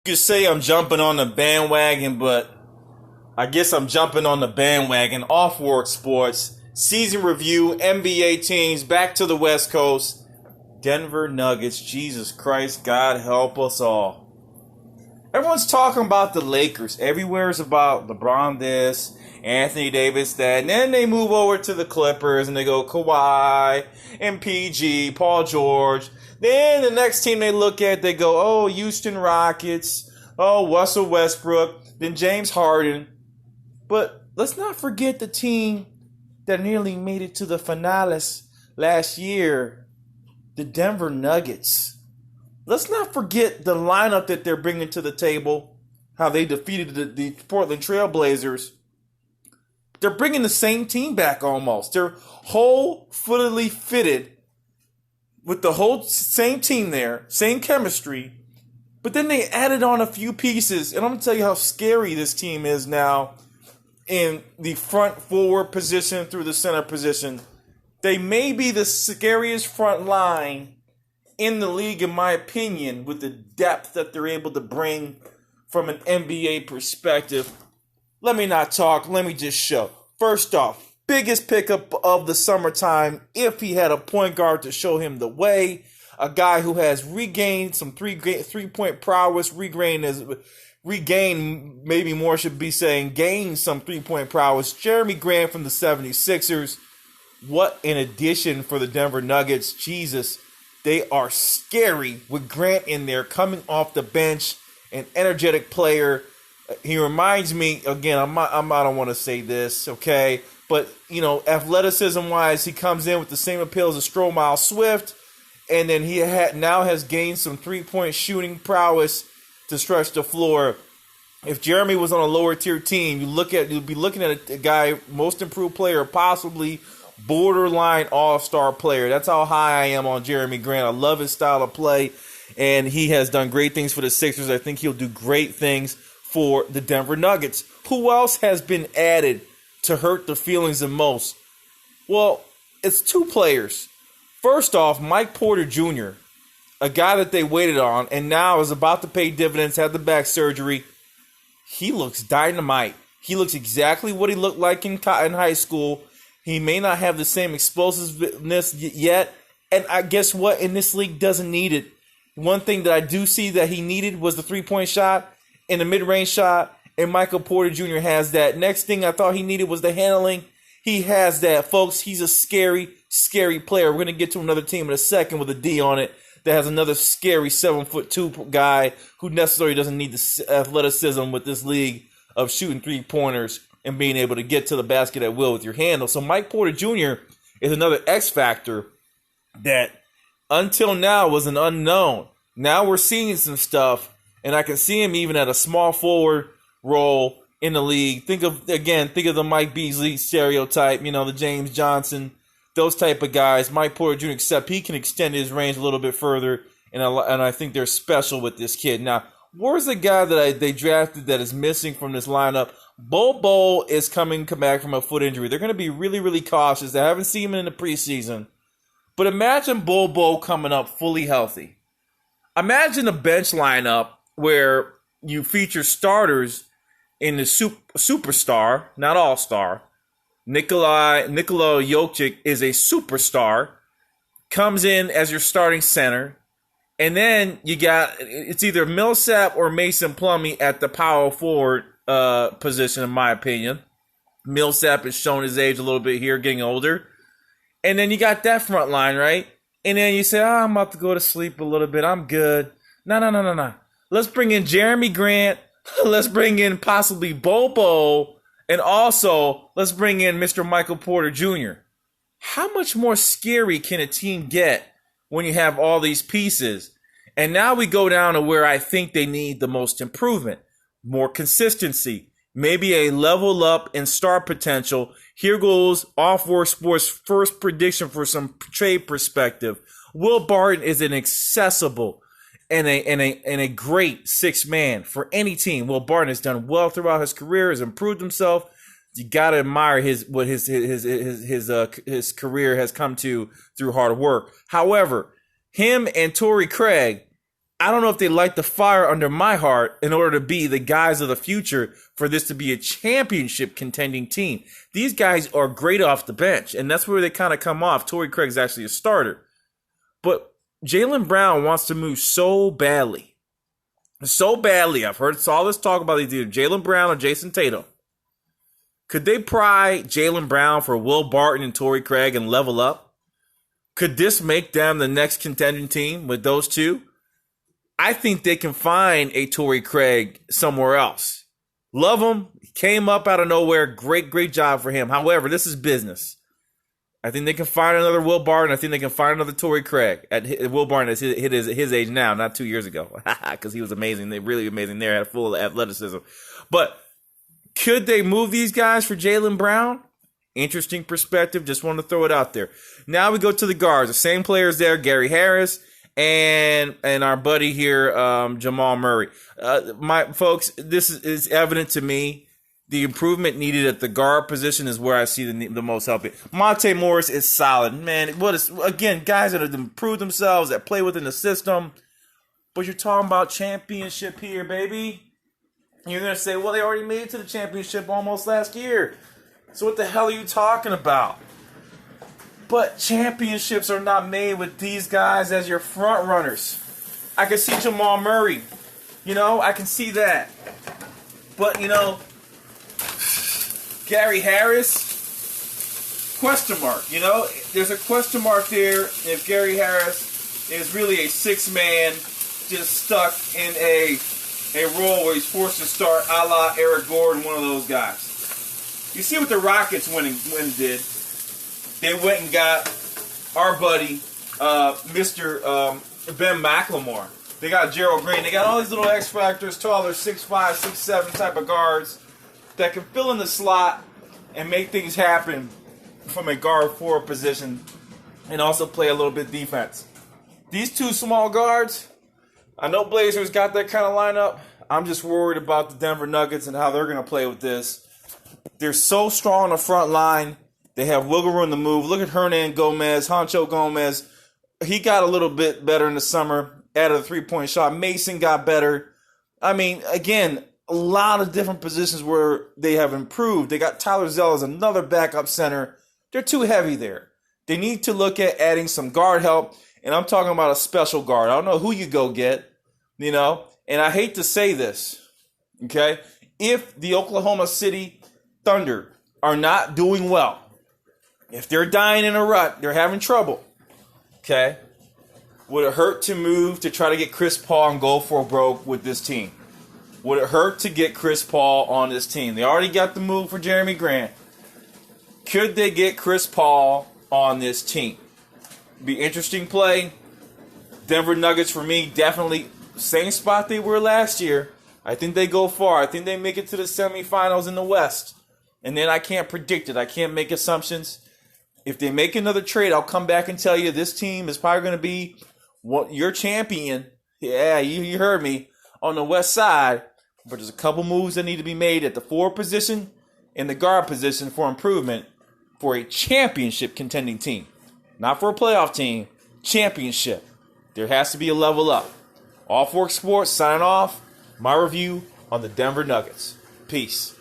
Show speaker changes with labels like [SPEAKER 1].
[SPEAKER 1] You could say I'm jumping on the bandwagon, but I guess I'm jumping on the bandwagon. Off work sports, season review, NBA teams, back to the West Coast. Denver Nuggets, Jesus Christ, God help us all. Everyone's talking about the Lakers. Everywhere is about LeBron this, Anthony Davis that. And then they move over to the Clippers and they go Kawhi and PG, Paul George. Then the next team they look at, they go, oh, Houston Rockets. Oh, Russell Westbrook. Then James Harden. But let's not forget the team that nearly made it to the finales last year, the Denver Nuggets. Let's not forget the lineup that they're bringing to the table, how they defeated the Portland Trailblazers. They're bringing the same team back almost. They're whole-footedly fitted with the whole same team there, same chemistry. But then they added on a few pieces, and I'm going to tell you how scary this team is now in the front forward position through the center position. They may be the scariest front line in the league, in my opinion, with the depth that they're able to bring from an NBA perspective. Let me not talk. Let me just show. First off, biggest pickup of the summertime, if he had a point guard to show him the way, a guy who has regained some three-point prowess, regained, maybe more should be saying, gained some three-point prowess. Jeremy Grant from the 76ers. What an addition for the Denver Nuggets. Jesus, they are scary with Grant in there coming off the bench, an energetic player. He reminds me, again, I don't want to say this, okay? But, athleticism-wise, he comes in with the same appeal as a Stromile Swift. And then he now has gained some three-point shooting prowess to stretch the floor. If Jeremy was on a lower-tier team, you'd be looking at a guy, most improved player, possibly borderline all-star player. That's how high I am on Jeremy Grant. I love his style of play, and he has done great things for the Sixers. I think he'll do great things for the Denver Nuggets. Who else has been added to hurt the feelings the most? Well, it's two players. First off, Mike Porter Jr., a guy that they waited on and now is about to pay dividends, had the back surgery. He looks dynamite. He looks exactly what he looked like in high school. He may not have the same explosiveness yet, and I guess what? In this league, doesn't need it. One thing that I do see that he needed was the three-point shot and the mid-range shot, and Michael Porter Jr. has that. Next thing I thought he needed was the handling. He has that, folks. He's a scary player. We're going to get to another team in a second with a D on it that has another scary 7'2" guy who necessarily doesn't need the athleticism with this league of shooting three-pointers and being able to get to the basket at will with your handle. So Mike Porter Jr. is another X factor that until now was an unknown. Now we're seeing some stuff, and I can see him even at a small forward role in the league. Think of the Mike Beasley stereotype, the James Johnson, those type of guys. Mike Porter Jr., except he can extend his range a little bit further, and I think they're special with this kid. Now, where's the guy that they drafted that is missing from this lineup? Bol is coming back from a foot injury. They're going to be really, really cautious. I haven't seen him in the preseason. But imagine Bol coming up fully healthy. Imagine a bench lineup where you feature starters in the superstar, not all-star. Nikola Jokic is a superstar, comes in as your starting center, and then you got, it's either Millsap or Mason Plumlee at the power forward position, in my opinion. Millsap has shown his age a little bit here, getting older. And then you got that front line, right? And then you say, I'm about to go to sleep a little bit. I'm good. No. Let's bring in Jeremy Grant. Let's bring in possibly Bobo. And also, let's bring in Mr. Michael Porter Jr. How much more scary can a team get when you have all these pieces? And now we go down to where I think they need the most improvement. More consistency. Maybe a level up in star potential. Here goes Off Work Sports' first prediction for some trade perspective. Will Barton is an accessible and a great sixth man for any team. Will Barton has done well throughout his career, has improved himself. You gotta admire his career has come to through hard work. However, him and Torrey Craig, I don't know if they light the fire under my heart in order to be the guys of the future for this to be a championship contending team. These guys are great off the bench, and that's where they kind of come off. Torrey Craig's actually a starter. But Jaylen Brown wants to move so badly. So badly. I've heard all this talk about either Jaylen Brown or Jason Tatum. Could they pry Jaylen Brown for Will Barton and Torrey Craig and level up? Could this make them the next contending team with those two? I think they can find a Torrey Craig somewhere else. Love him. He came up out of nowhere. Great job for him. However, this is business. I think they can find another Will Barton. I think they can find another Torrey Craig. Will Barton is his age now, not 2 years ago, because he was amazing. They really amazing there, had full athleticism. But could they move these guys for Jaylen Brown? Interesting perspective. Just wanted to throw it out there. Now we go to the guards. The same players there, Gary Harris and our buddy here, Jamal Murray. My folks, this is evident to me. The improvement needed at the guard position is where I see the most help. Monte Morris is solid, man. Again, guys that have improved themselves, that play within the system. But you're talking about championship here, baby. And you're gonna say, well, they already made it to the championship almost last year. So what the hell are you talking about? But championships are not made with these guys as your front runners. I can see Jamal Murray. I can see that. But, Gary Harris, question mark. There's a question mark there if Gary Harris is really a six-man just stuck in a role where he's forced to start a la Eric Gordon, one of those guys. You see what the Rockets went and did. They went and got our buddy, Mr. Ben McLemore. They got Gerald Green. They got all these little X factors, taller, 6'5", 6'7" type of guards that can fill in the slot and make things happen from a guard forward position and also play a little bit defense. These two small guards, I know Blazers got that kind of lineup. I'm just worried about the Denver Nuggets and how they're going to play with this. They're so strong on the front line. They have wiggle room to move. Look at Hernan Gomez, Hancho Gomez. He got a little bit better in the summer, added a three-point shot. Mason got better. I mean, again, a lot of different positions where they have improved. They got Tyler Zell as another backup center. They're too heavy there. They need to look at adding some guard help, and I'm talking about a special guard. I don't know who you go get, and I hate to say this, okay? If the Oklahoma City Thunder are not doing well, if they're dying in a rut, they're having trouble, okay, would it hurt to move to try to get Chris Paul and go for broke with this team? Would it hurt to get Chris Paul on this team? They already got the move for Jeremy Grant. Could they get Chris Paul on this team? Be interesting play. Denver Nuggets, for me, definitely same spot they were last year. I think they go far. I think they make it to the semifinals in the West. And then I can't predict it. I can't make assumptions. If they make another trade, I'll come back and tell you this team is probably going to be your champion. Yeah, you heard me, on the West side. But there's a couple moves that need to be made at the forward position and the guard position for improvement for a championship contending team. Not for a playoff team, championship. There has to be a level up. All Fork Sports signing off. My review on the Denver Nuggets. Peace.